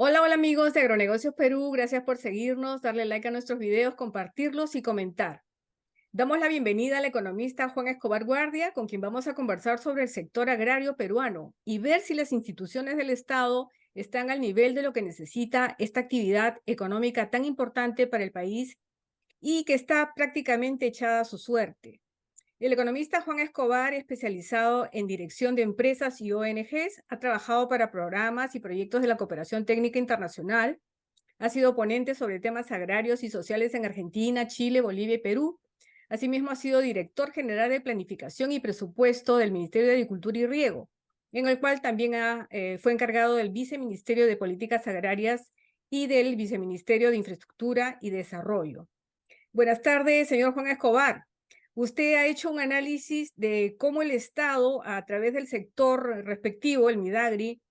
Hola, hola amigos de Agronegocios Perú, gracias por seguirnos, darle like a nuestros videos, compartirlos y comentar. Damos la bienvenida al economista Juan Escobar Guardia, con quien vamos a conversar sobre el sector agrario peruano y ver si las instituciones del Estado están al nivel de lo que necesita esta actividad económica tan importante para el país y que está prácticamente echada a su suerte. El economista Juan Escobar, especializado en dirección de empresas y ONGs, ha trabajado para programas y proyectos de la cooperación técnica internacional. Ha sido ponente sobre temas agrarios y sociales en Argentina, Chile, Bolivia y Perú. Asimismo, ha sido director general de Planificación y Presupuesto del Ministerio de Agricultura y Riego, en el cual también fue encargado del Viceministerio de Políticas Agrarias y del Viceministerio de Infraestructura y Desarrollo. Buenas tardes, señor Juan Escobar. Usted ha hecho un análisis de cómo el Estado, a través del sector respectivo, el Midagri,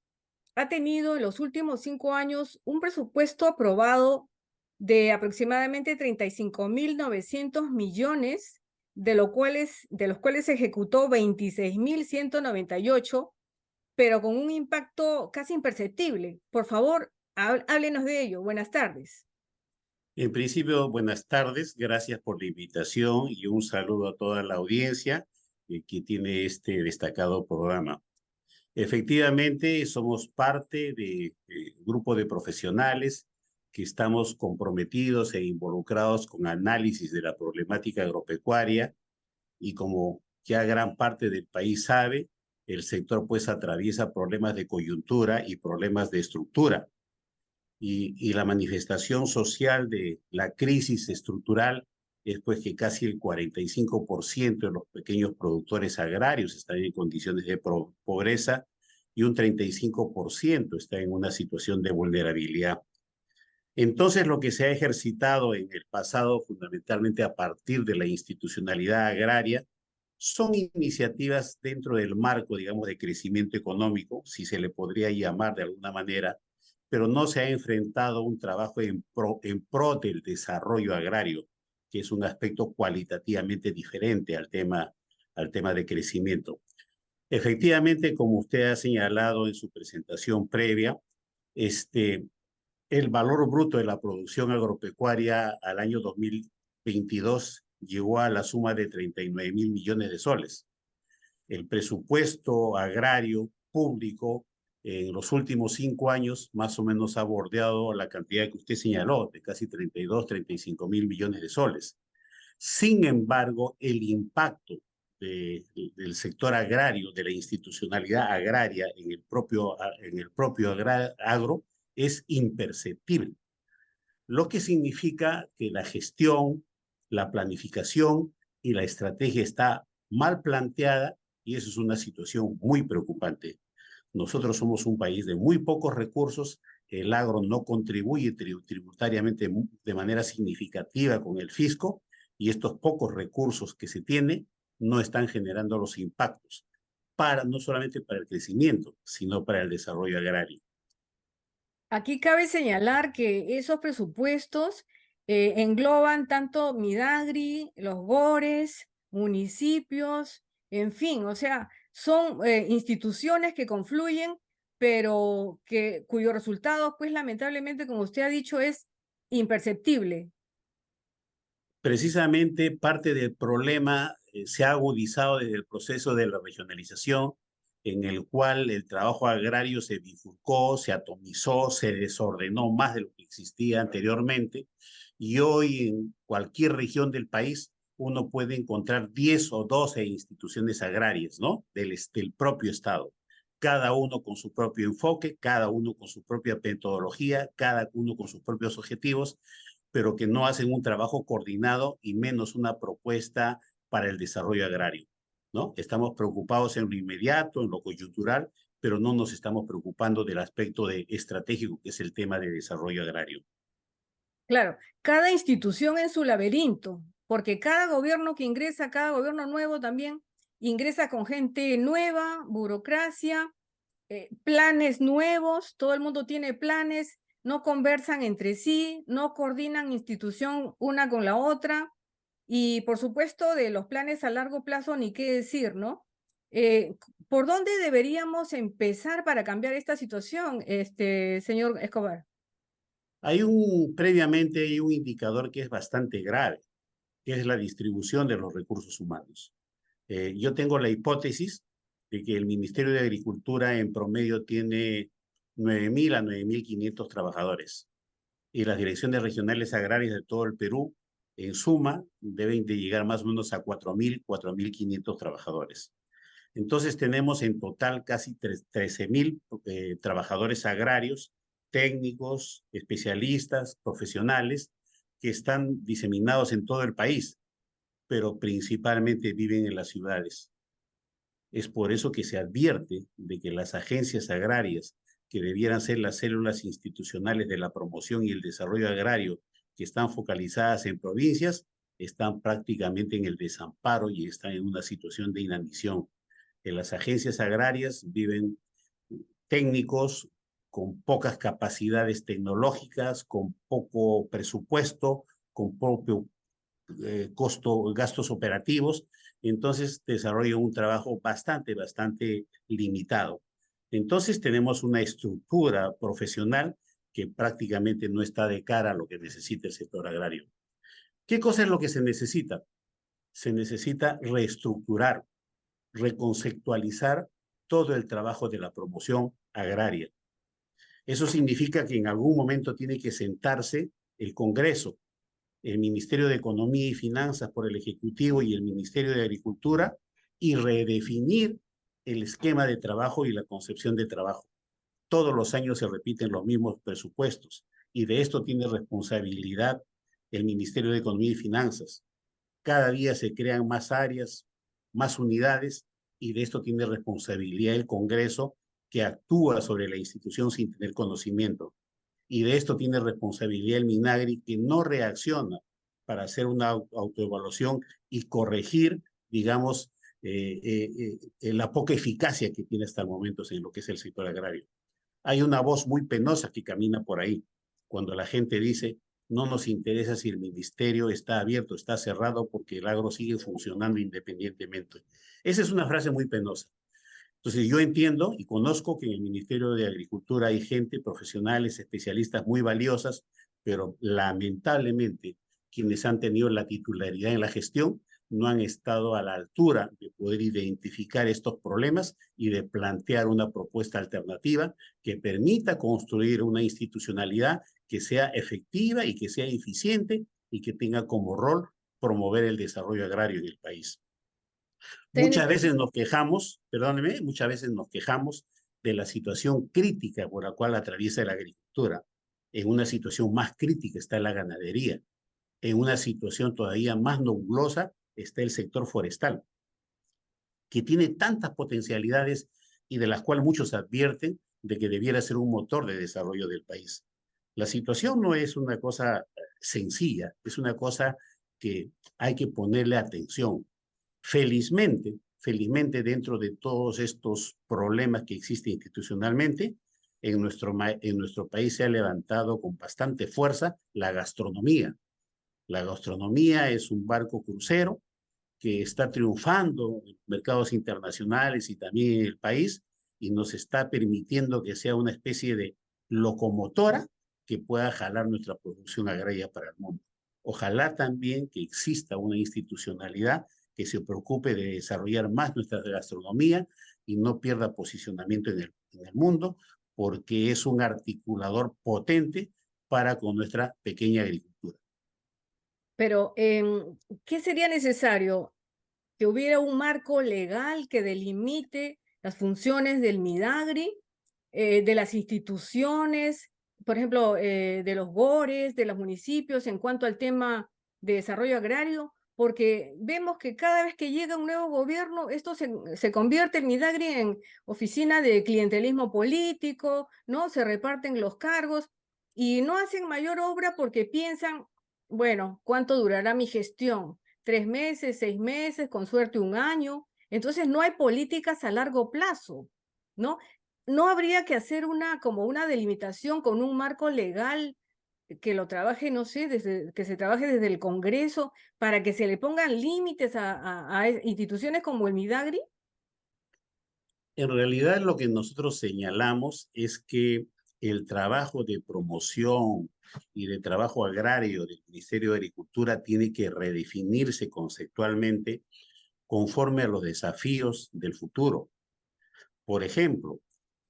ha tenido en los últimos 5 años un presupuesto aprobado de aproximadamente 35.900 millones, de los cuales se ejecutó 26.198, pero con un impacto casi imperceptible. Por favor, háblenos de ello. Buenas tardes. En principio, buenas tardes, gracias por la invitación y un saludo a toda la audiencia que tiene este destacado programa. Efectivamente, somos parte de grupo de profesionales que estamos comprometidos e involucrados con análisis de la problemática agropecuaria y como ya gran parte del país sabe, el sector pues atraviesa problemas de coyuntura y problemas de estructura y la manifestación social de la crisis estructural es pues que casi el 45% de los pequeños productores agrarios están en condiciones de pobreza y un 35% está en una situación de vulnerabilidad. Entonces, lo que se ha ejercitado en el pasado, fundamentalmente a partir de la institucionalidad agraria, son iniciativas dentro del marco, digamos, de crecimiento económico, si se le podría llamar de alguna manera, pero no se ha enfrentado a un trabajo en pro del desarrollo agrario, que es un aspecto cualitativamente diferente al tema de crecimiento. Efectivamente, como usted ha señalado en su presentación previa, este, el valor bruto de la producción agropecuaria al año 2022 llegó a la suma de 39.000 millones de soles. El presupuesto agrario público en los últimos 5 años más o menos ha bordeado la cantidad que usted señaló, de casi 32, 35.000 millones de soles. Sin embargo, el impacto del sector agrario, de la institucionalidad agraria en el propio agro, es imperceptible, lo que significa que la gestión, la planificación y la estrategia está mal planteada y eso es una situación muy preocupante. Nosotros somos un país de muy pocos recursos, el agro no contribuye tributariamente de manera significativa con el fisco y estos pocos recursos que se tienen no están generando los impactos no solamente para el crecimiento, sino para el desarrollo agrario. Aquí cabe señalar que esos presupuestos engloban tanto Midagri, los GORES, municipios, en fin, o sea, son instituciones que confluyen, pero cuyo resultado, pues lamentablemente, como usted ha dicho, es imperceptible. Precisamente parte del problema se ha agudizado desde el proceso de la regionalización, en el cual el trabajo agrario se bifurcó, se atomizó, se desordenó más de lo que existía anteriormente, y hoy en cualquier región del país uno puede encontrar 10 o 12 instituciones agrarias, ¿no? Del propio Estado. Cada uno con su propio enfoque, cada uno con su propia metodología, cada uno con sus propios objetivos, pero que no hacen un trabajo coordinado y menos una propuesta para el desarrollo agrario, ¿no? Estamos preocupados en lo inmediato, en lo coyuntural, pero no nos estamos preocupando del aspecto estratégico que es el tema de desarrollo agrario. Claro, cada institución en su laberinto, porque cada gobierno que ingresa, cada gobierno nuevo también ingresa con gente nueva, burocracia, planes nuevos, todo el mundo tiene planes, no conversan entre sí, no coordinan institución una con la otra y por supuesto de los planes a largo plazo ni qué decir, ¿no? ¿Por dónde deberíamos empezar para cambiar esta situación, señor Escobar? Previamente hay un indicador que es bastante grave, que es la distribución de los recursos humanos. Yo tengo la hipótesis de que el Ministerio de Agricultura en promedio tiene 9.000 a 9.500 trabajadores y las direcciones regionales agrarias de todo el Perú, en suma, deben de llegar más o menos a 4.000, 4.500 trabajadores. Entonces tenemos en total casi 13.000 trabajadores agrarios, técnicos, especialistas, profesionales, que están diseminados en todo el país, pero principalmente viven en las ciudades. Es por eso que se advierte de que las agencias agrarias, que debieran ser las células institucionales de la promoción y el desarrollo agrario, que están focalizadas en provincias, están prácticamente en el desamparo y están en una situación de inanición. En las agencias agrarias viven técnicos con pocas capacidades tecnológicas, con poco presupuesto, con poco gastos operativos, entonces desarrolla un trabajo bastante limitado. Entonces tenemos una estructura profesional que prácticamente no está de cara a lo que necesita el sector agrario. ¿Qué cosa es lo que se necesita? Se necesita reestructurar, reconceptualizar todo el trabajo de la promoción agraria. Eso significa que en algún momento tiene que sentarse el Congreso, el Ministerio de Economía y Finanzas por el Ejecutivo y el Ministerio de Agricultura y redefinir el esquema de trabajo y la concepción de trabajo. Todos los años se repiten los mismos presupuestos y de esto tiene responsabilidad el Ministerio de Economía y Finanzas. Cada día se crean más áreas, más unidades y de esto tiene responsabilidad el Congreso que actúa sobre la institución sin tener conocimiento y de esto tiene responsabilidad el Minagri, que no reacciona para hacer una autoevaluación y corregir, digamos, la poca eficacia que tiene hasta el momento en lo que es el sector agrario. Hay una voz muy penosa que camina por ahí, cuando la gente dice, no nos interesa si el ministerio está abierto, está cerrado, porque el agro sigue funcionando independientemente. Esa es una frase muy penosa. Entonces, yo entiendo y conozco que en el Ministerio de Agricultura hay gente, profesionales, especialistas muy valiosas, pero lamentablemente quienes han tenido la titularidad en la gestión no han estado a la altura de poder identificar estos problemas y de plantear una propuesta alternativa que permita construir una institucionalidad que sea efectiva y que sea eficiente y que tenga como rol promover el desarrollo agrario en el país. Se Muchas necesita. veces nos quejamos, perdóneme, muchas veces nos quejamos de la situación crítica por la cual atraviesa la agricultura. En una situación más crítica está la ganadería. En una situación todavía más nublosa está el sector forestal, que tiene tantas potencialidades y de las cuales muchos advierten de que debiera ser un motor de desarrollo del país. La situación no es una cosa sencilla, es una cosa que hay que ponerle atención. Felizmente dentro de todos estos problemas que existen institucionalmente, en nuestro país se ha levantado con bastante fuerza la gastronomía. La gastronomía es un barco crucero que está triunfando en mercados internacionales y también en el país y nos está permitiendo que sea una especie de locomotora que pueda jalar nuestra producción agraria para el mundo. Ojalá también que exista una institucionalidad que se preocupe de desarrollar más nuestra gastronomía y no pierda posicionamiento en el mundo, porque es un articulador potente para con nuestra pequeña agricultura. Pero, ¿qué sería necesario? Que hubiera un marco legal que delimite las funciones del Midagri, de las instituciones, por ejemplo, de los GORES, de los municipios en cuanto al tema de desarrollo agrario, porque vemos que cada vez que llega un nuevo gobierno, esto se convierte el Midagri en oficina de clientelismo político, ¿no? Se reparten los cargos y no hacen mayor obra porque piensan, bueno, ¿cuánto durará mi gestión? 3 meses, 6 meses, con suerte un año. Entonces no hay políticas a largo plazo, ¿no? No habría que hacer como una delimitación con un marco legal que lo trabaje, no sé, que se trabaje desde el Congreso para que se le pongan límites a instituciones como el Midagri. En realidad lo que nosotros señalamos es que el trabajo de promoción y de trabajo agrario del Ministerio de Agricultura tiene que redefinirse conceptualmente conforme a los desafíos del futuro. Por ejemplo,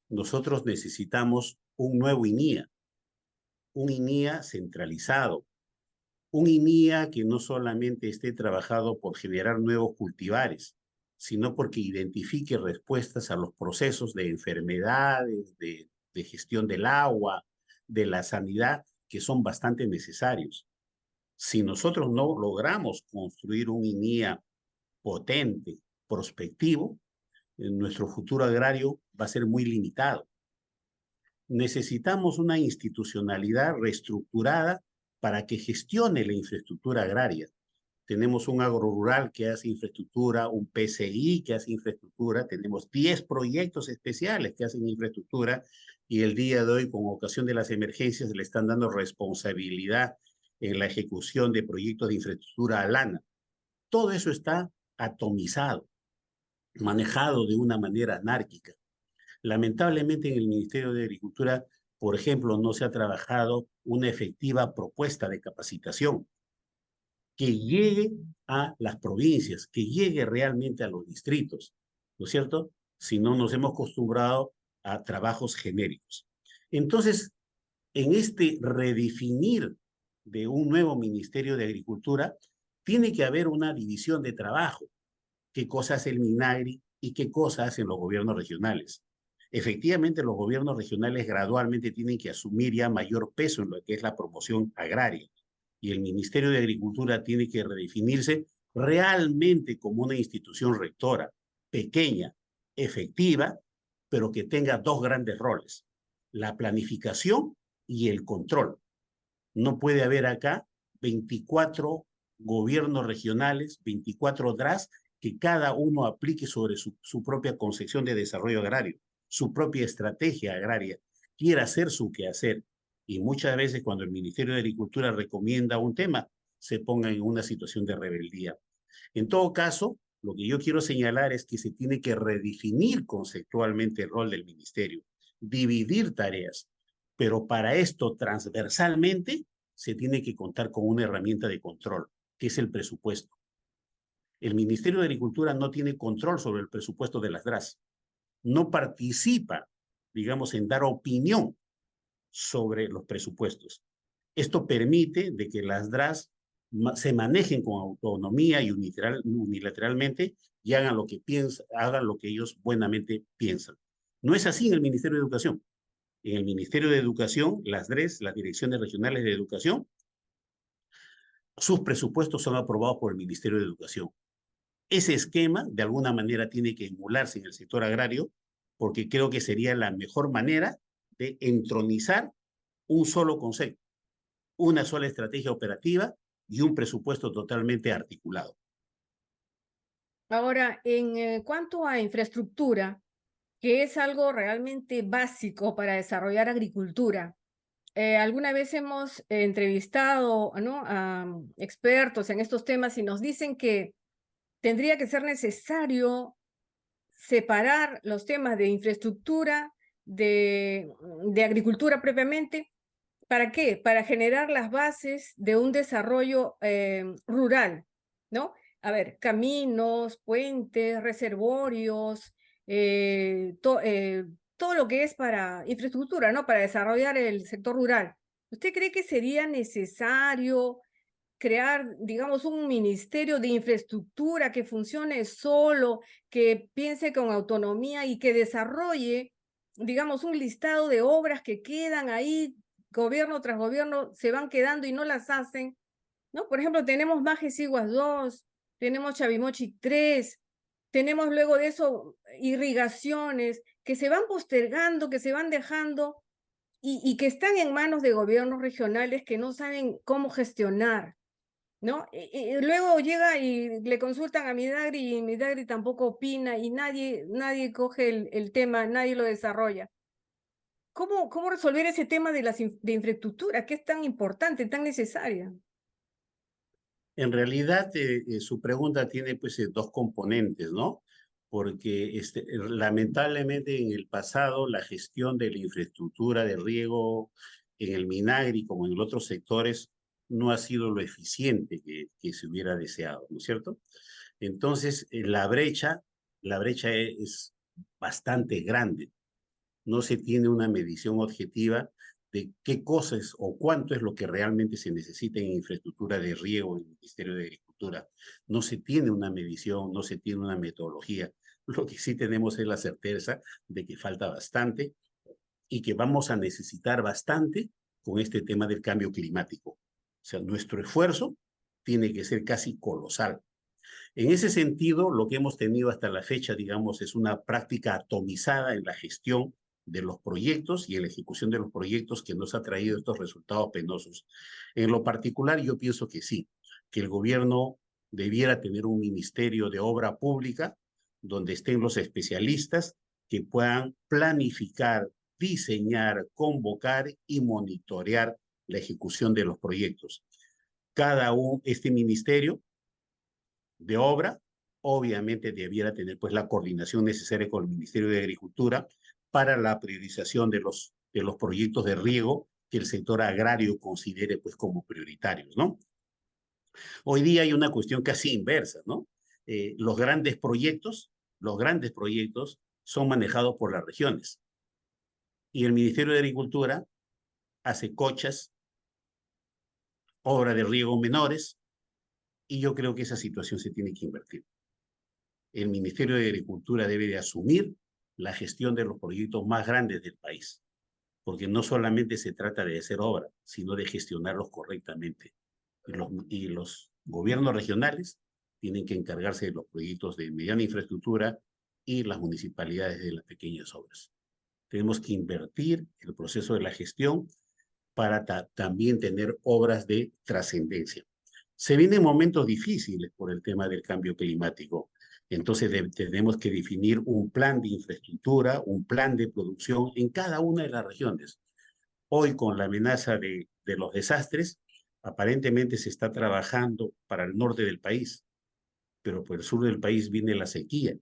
nosotros necesitamos un nuevo INIA, un INIA centralizado, un INIA que no solamente esté trabajado por generar nuevos cultivares, sino porque identifique respuestas a los procesos de enfermedades, de gestión del agua, de la sanidad, que son bastante necesarios. Si nosotros no logramos construir un INIA potente, prospectivo, nuestro futuro agrario va a ser muy limitado. Necesitamos una institucionalidad reestructurada para que gestione la infraestructura agraria. Tenemos un agrorural que hace infraestructura, un PCI que hace infraestructura, tenemos 10 proyectos especiales que hacen infraestructura y el día de hoy, con ocasión de las emergencias, le están dando responsabilidad en la ejecución de proyectos de infraestructura a Lana. Todo eso está atomizado, manejado de una manera anárquica. Lamentablemente en el Ministerio de Agricultura, por ejemplo, no se ha trabajado una efectiva propuesta de capacitación que llegue a las provincias, que llegue realmente a los distritos, ¿no es cierto? Si no, nos hemos acostumbrado a trabajos genéricos. Entonces, en este redefinir de un nuevo Ministerio de Agricultura, tiene que haber una división de trabajo. ¿Qué cosa hace el MINAGRI y qué cosa hacen los gobiernos regionales? Efectivamente, los gobiernos regionales gradualmente tienen que asumir ya mayor peso en lo que es la promoción agraria y el Ministerio de Agricultura tiene que redefinirse realmente como una institución rectora, pequeña, efectiva, pero que tenga dos grandes roles, la planificación y el control. No puede haber acá 24 gobiernos regionales, 24 DRAS, que cada uno aplique sobre su propia concepción de desarrollo agrario, su propia estrategia agraria, quiera hacer su quehacer. Y muchas veces cuando el Ministerio de Agricultura recomienda un tema, se ponga en una situación de rebeldía. En todo caso, lo que yo quiero señalar es que se tiene que redefinir conceptualmente el rol del ministerio, dividir tareas, pero para esto transversalmente se tiene que contar con una herramienta de control, que es el presupuesto. El Ministerio de Agricultura no tiene control sobre el presupuesto de las DRAS, no participa, digamos, en dar opinión sobre los presupuestos. Esto permite de que las DRAS se manejen con autonomía y unilateralmente y hagan lo que piensan, hagan lo que ellos buenamente piensan. No es así en el Ministerio de Educación. En el Ministerio de Educación, las DRES, las Direcciones Regionales de Educación, sus presupuestos son aprobados por el Ministerio de Educación. Ese esquema, de alguna manera, tiene que emularse en el sector agrario, porque creo que sería la mejor manera de entronizar un solo concepto, una sola estrategia operativa y un presupuesto totalmente articulado. Ahora, en cuanto a infraestructura, que es algo realmente básico para desarrollar agricultura, alguna vez hemos entrevistado, ¿no?, a expertos en estos temas y nos dicen que tendría que ser necesario separar los temas de infraestructura, de agricultura propiamente. ¿Para qué? Para generar las bases de un desarrollo rural, ¿no? A ver, caminos, puentes, reservorios, todo lo que es para infraestructura, ¿no? Para desarrollar el sector rural. ¿Usted cree que sería necesario crear, digamos, un ministerio de infraestructura que funcione solo, que piense con autonomía y que desarrolle, digamos, un listado de obras que quedan ahí, gobierno tras gobierno, se van quedando y no las hacen, ¿no? Por ejemplo, tenemos Majes Iguas 2, tenemos Chavimochi 3, tenemos luego de eso irrigaciones que se van postergando, que se van dejando y que están en manos de gobiernos regionales que no saben cómo gestionar, ¿no? Y luego llega y le consultan a Midagri y Midagri tampoco opina y nadie coge el tema, nadie lo desarrolla. ¿Cómo resolver ese tema de infraestructura, que es tan importante, tan necesaria? En realidad, su pregunta tiene pues dos componentes, ¿no? porque lamentablemente en el pasado la gestión de la infraestructura de riego en el Minagri como en los otros sectores no ha sido lo eficiente que se hubiera deseado, ¿no es cierto? Entonces, la brecha es bastante grande. No se tiene una medición objetiva de qué cosas o cuánto es lo que realmente se necesita en infraestructura de riego en el Ministerio de Agricultura. No se tiene una medición, no se tiene una metodología. Lo que sí tenemos es la certeza de que falta bastante y que vamos a necesitar bastante con este tema del cambio climático. O sea, nuestro esfuerzo tiene que ser casi colosal. En ese sentido, lo que hemos tenido hasta la fecha, digamos, es una práctica atomizada en la gestión de los proyectos y en la ejecución de los proyectos que nos ha traído estos resultados penosos. En lo particular, yo pienso que sí, que el gobierno debiera tener un ministerio de obra pública donde estén los especialistas que puedan planificar, diseñar, convocar y monitorear la ejecución de los proyectos. Este ministerio de obra, obviamente debiera tener pues la coordinación necesaria con el Ministerio de Agricultura para la priorización de los proyectos de riego que el sector agrario considere pues como prioritarios, ¿no? Hoy día hay una cuestión casi inversa, ¿no? Los grandes proyectos son manejados por las regiones y el Ministerio de Agricultura hace cochas, obras de riego menores, y yo creo que esa situación se tiene que invertir. El Ministerio de Agricultura debe de asumir la gestión de los proyectos más grandes del país, porque no solamente se trata de hacer obra, sino de gestionarlos correctamente. Y los gobiernos regionales tienen que encargarse de los proyectos de mediana infraestructura y las municipalidades de las pequeñas obras. Tenemos que invertir el proceso de la gestión para también tener obras de trascendencia. Se vienen momentos difíciles por el tema del cambio climático. Entonces tenemos que definir un plan de infraestructura, un plan de producción en cada una de las regiones. Hoy, con la amenaza de los desastres, aparentemente se está trabajando para el norte del país, pero por el sur del país viene la sequía.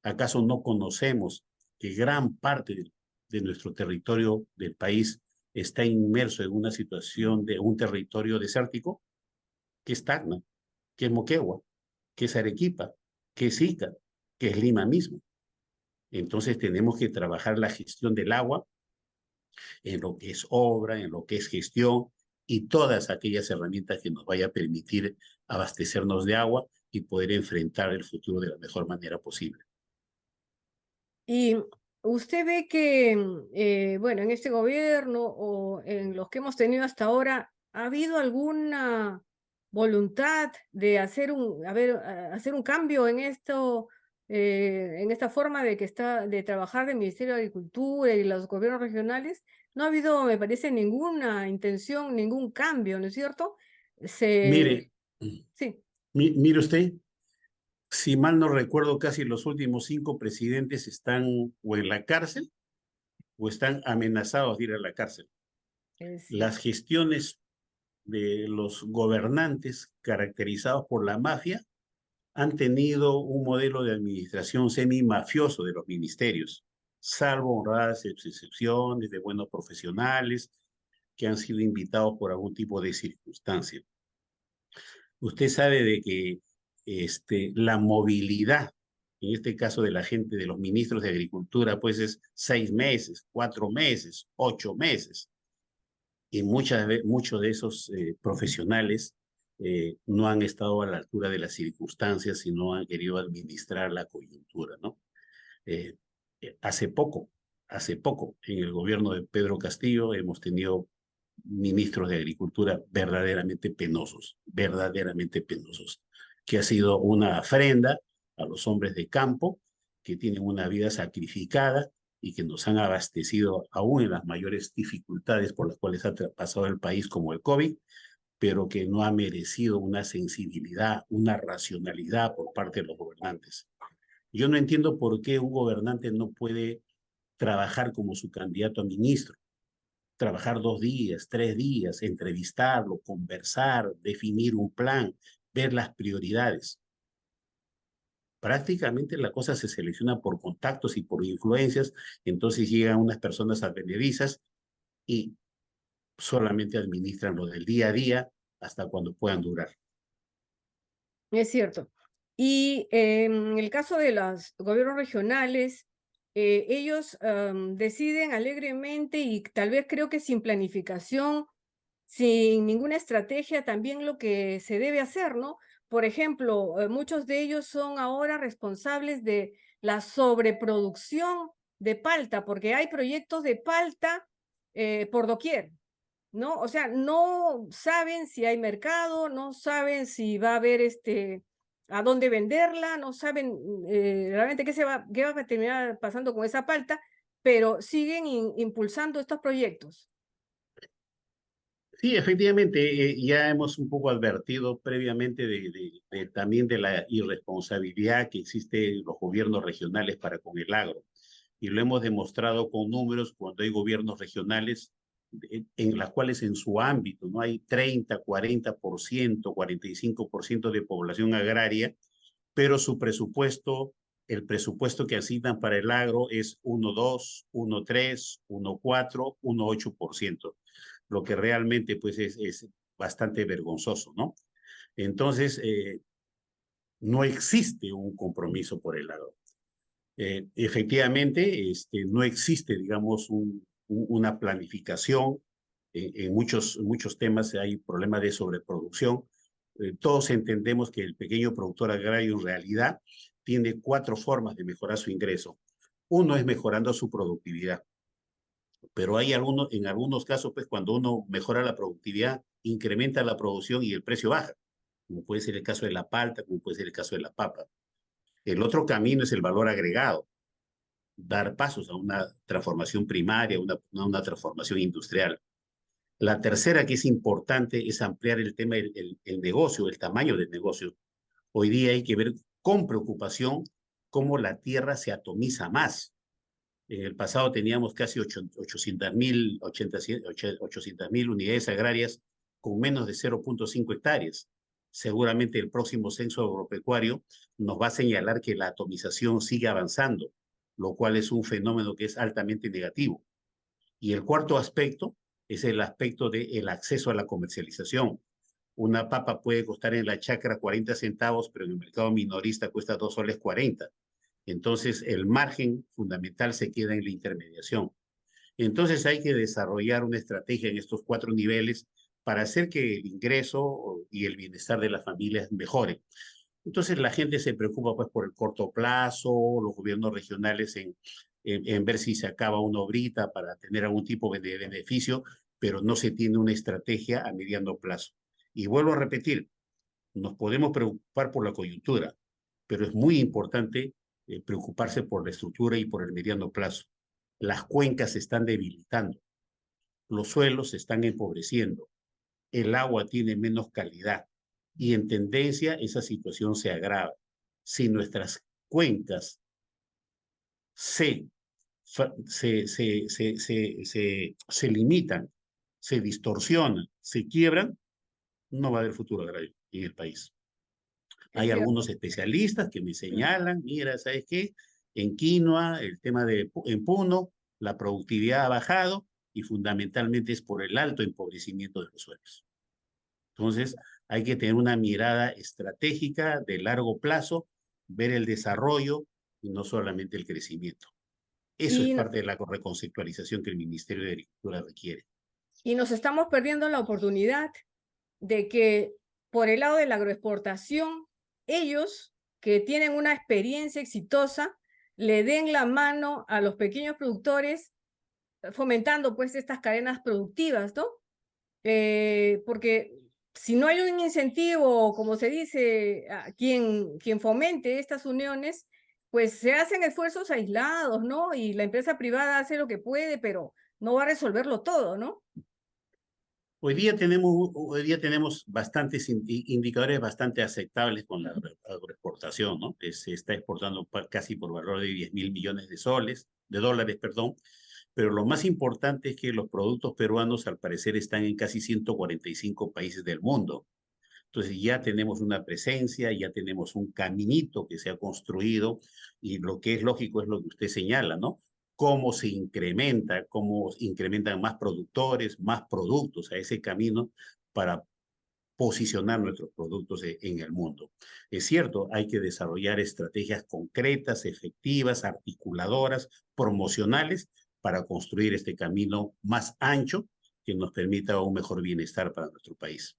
¿Acaso no conocemos que gran parte de nuestro territorio del país está inmerso en una situación de un territorio desértico que es Tacna, que es Moquegua, que es Arequipa, que es Ica, que es Lima mismo? Entonces tenemos que trabajar la gestión del agua en lo que es obra, en lo que es gestión y todas aquellas herramientas que nos vaya a permitir abastecernos de agua y poder enfrentar el futuro de la mejor manera posible. Y usted ve que, bueno, en este gobierno o en los que hemos tenido hasta ahora, ¿ha habido alguna voluntad de hacer un cambio en esto, en esta forma de trabajar del Ministerio de Agricultura y los gobiernos regionales? No ha habido, me parece, ninguna intención, ningún cambio, ¿no es cierto? Mire, Sí, mire usted, si mal no recuerdo, casi los últimos 5 presidentes están o en la cárcel o están amenazados de ir a la cárcel. es Las cierto. gestiones de los gobernantes caracterizados por la mafia han tenido un modelo de administración semi-mafioso de los ministerios, salvo honradas excepciones de buenos profesionales que han sido invitados por algún tipo de circunstancia. Usted sabe de que la movilidad, en este caso de la gente, de los ministros de Agricultura, pues es 6 meses, 4 meses, 8 meses. Y muchos de esos profesionales no han estado a la altura de las circunstancias y no han querido administrar la coyuntura, ¿no? Eh, hace poco, hace poco, en el gobierno de Pedro Castillo hemos tenido ministros de Agricultura verdaderamente penosos, que ha sido una afrenda a los hombres de campo que tienen una vida sacrificada y que nos han abastecido aún en las mayores dificultades por las cuales ha pasado el país como el COVID, pero que no ha merecido una sensibilidad, una racionalidad por parte de los gobernantes. Yo no entiendo por qué un gobernante no puede trabajar como su candidato a ministro, trabajar 2 días, 3 días, entrevistarlo, conversar, definir un plan, ver las prioridades. Prácticamente la cosa se selecciona por contactos y por influencias, entonces llegan unas personas advenedizas y solamente administran lo del día a día hasta cuando puedan durar. Es cierto. Y en el caso de los gobiernos regionales, ellos deciden alegremente y tal vez creo que sin planificación, sin ninguna estrategia, también lo que se debe hacer, ¿no? Por ejemplo, muchos de ellos son ahora responsables de la sobreproducción de palta, porque hay proyectos de palta por doquier. ¿No? O sea, no saben si hay mercado, no saben si va a haber a dónde venderla, no saben realmente qué va a terminar pasando con esa palta, pero siguen impulsando estos proyectos. Sí, efectivamente, ya hemos un poco advertido previamente también de la irresponsabilidad que existe en los gobiernos regionales para con el agro. Y lo hemos demostrado con números cuando hay gobiernos regionales en las cuales en su ámbito no hay 30, 40%, 45% de población agraria, pero su presupuesto, el presupuesto que asignan para el agro es 1,2, 1,3, 1,4, 1,8%, lo que realmente pues es bastante vergonzoso, ¿no? Entonces, no existe un compromiso por el agro. Efectivamente, no existe, digamos, una planificación. En muchos temas hay problemas de sobreproducción. Todos entendemos que el pequeño productor agrario en realidad tiene cuatro formas de mejorar su ingreso. Uno es mejorando su productividad, pero en algunos casos, pues cuando uno mejora la productividad, incrementa la producción y el precio baja, como puede ser el caso de la palta, como puede ser el caso de la papa. El otro camino es el valor agregado, dar pasos a una transformación primaria, una transformación industrial. La tercera, que es importante, es ampliar el tema del negocio, el tamaño del negocio. Hoy día hay que ver con preocupación cómo la tierra se atomiza más. En el pasado teníamos casi 800.000 unidades agrarias con menos de 0,5 hectáreas. Seguramente el próximo censo agropecuario nos va a señalar que la atomización sigue avanzando, lo cual es un fenómeno que es altamente negativo. Y el cuarto aspecto es el aspecto del acceso a la comercialización. Una papa puede costar en la chacra 40 centavos, pero en el mercado minorista cuesta 2 soles 40. Entonces, el margen fundamental se queda en la intermediación. Entonces, hay que desarrollar una estrategia en estos cuatro niveles para hacer que el ingreso y el bienestar de las familias mejore. Entonces, la gente se preocupa pues por el corto plazo, los gobiernos regionales en ver si se acaba una obrita para tener algún tipo de beneficio, pero no se tiene una estrategia a mediano plazo. Y vuelvo a repetir, nos podemos preocupar por la coyuntura, pero es muy importante preocuparse por la estructura y por el mediano plazo. Las cuencas se están debilitando, los suelos se están empobreciendo, el agua tiene menos calidad y en tendencia esa situación se agrava. Si nuestras cuencas se, se limitan, se distorsionan, se quiebran, no va a haber futuro agrario en el país. Es Hay algunos cierto. especialistas que me señalan, mira, ¿sabes qué? En quinoa, el tema en Puno, la productividad ha bajado y fundamentalmente es por el alto empobrecimiento de los suelos. Entonces, hay que tener una mirada estratégica de largo plazo, ver el desarrollo y no solamente el crecimiento. Eso es Y, parte de la reconceptualización que el Ministerio de Agricultura requiere. y nos estamos perdiendo la oportunidad de que por el lado de la agroexportación, ellos que tienen una experiencia exitosa, le den la mano a los pequeños productores, fomentando pues estas cadenas productivas, ¿no? Porque si no hay un incentivo, como se dice, a quien fomente estas uniones, pues se hacen esfuerzos aislados, ¿no? Y la empresa privada hace lo que puede, pero no va a resolverlo todo, ¿no? Hoy día tenemos bastantes indicadores bastante aceptables con la agroexportación, ¿no? Se está exportando casi por valor de 10.000 millones de dólares, perdón, pero lo más importante es que los productos peruanos al parecer están en casi 145 países del mundo. Entonces ya tenemos una presencia, ya tenemos un caminito que se ha construido y lo que es lógico es lo que usted señala, ¿no? Cómo incrementan más productores, más productos a ese camino para posicionar nuestros productos en el mundo. Es cierto, hay que desarrollar estrategias concretas, efectivas, articuladoras, promocionales para construir este camino más ancho que nos permita un mejor bienestar para nuestro país.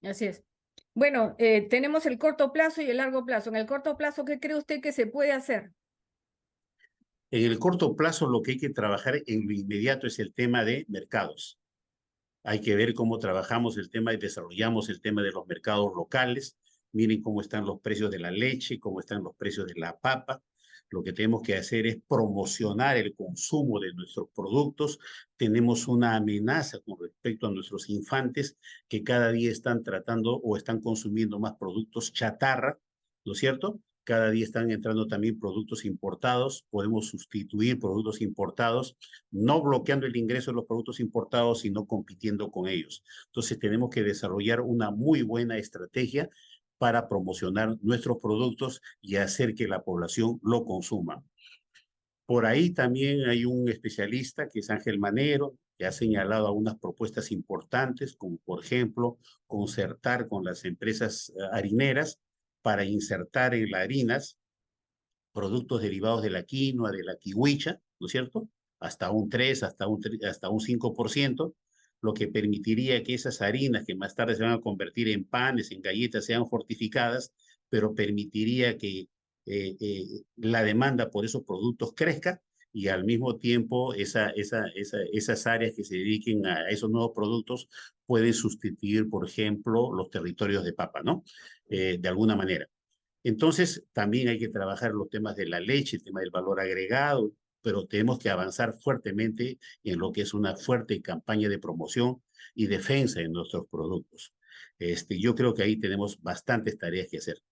Así es. Bueno, tenemos el corto plazo y el largo plazo. En el corto plazo, ¿qué cree usted que se puede hacer? En el corto plazo, lo que hay que trabajar en lo inmediato es el tema de mercados. Hay que ver cómo trabajamos el tema y desarrollamos el tema de los mercados locales. Miren cómo están los precios de la leche, cómo están los precios de la papa. Lo que tenemos que hacer es promocionar el consumo de nuestros productos. Tenemos una amenaza con respecto a nuestros infantes que cada día están tratando o están consumiendo más productos chatarra, ¿no es cierto? Cada día están entrando también productos importados. Podemos sustituir productos importados, no bloqueando el ingreso de los productos importados, sino compitiendo con ellos. Entonces tenemos que desarrollar una muy buena estrategia para promocionar nuestros productos y hacer que la población lo consuma. Por ahí también hay un especialista que es Ángel Manero, que ha señalado algunas propuestas importantes, como por ejemplo concertar con las empresas harineras para insertar en las harinas productos derivados de la quinoa, de la kiwicha, ¿no es cierto? Hasta un 3, hasta un 5%, lo que permitiría que esas harinas que más tarde se van a convertir en panes, en galletas, sean fortificadas, pero permitiría que la demanda por esos productos crezca y al mismo tiempo esas áreas que se dediquen a esos nuevos productos pueden sustituir, por ejemplo, los territorios de papa, ¿no? De alguna manera. Entonces, también hay que trabajar los temas de la leche, el tema del valor agregado, pero tenemos que avanzar fuertemente en lo que es una fuerte campaña de promoción y defensa de nuestros productos. Yo creo que ahí tenemos bastantes tareas que hacer.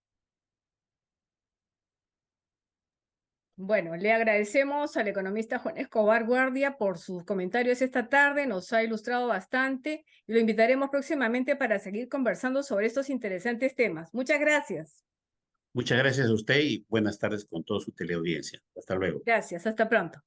Bueno, le agradecemos al economista Juan Escobar Guardia por sus comentarios esta tarde, nos ha ilustrado bastante y lo invitaremos próximamente para seguir conversando sobre estos interesantes temas. Muchas gracias. Muchas gracias a usted y buenas tardes con toda su teleaudiencia. Hasta luego. Gracias, hasta pronto.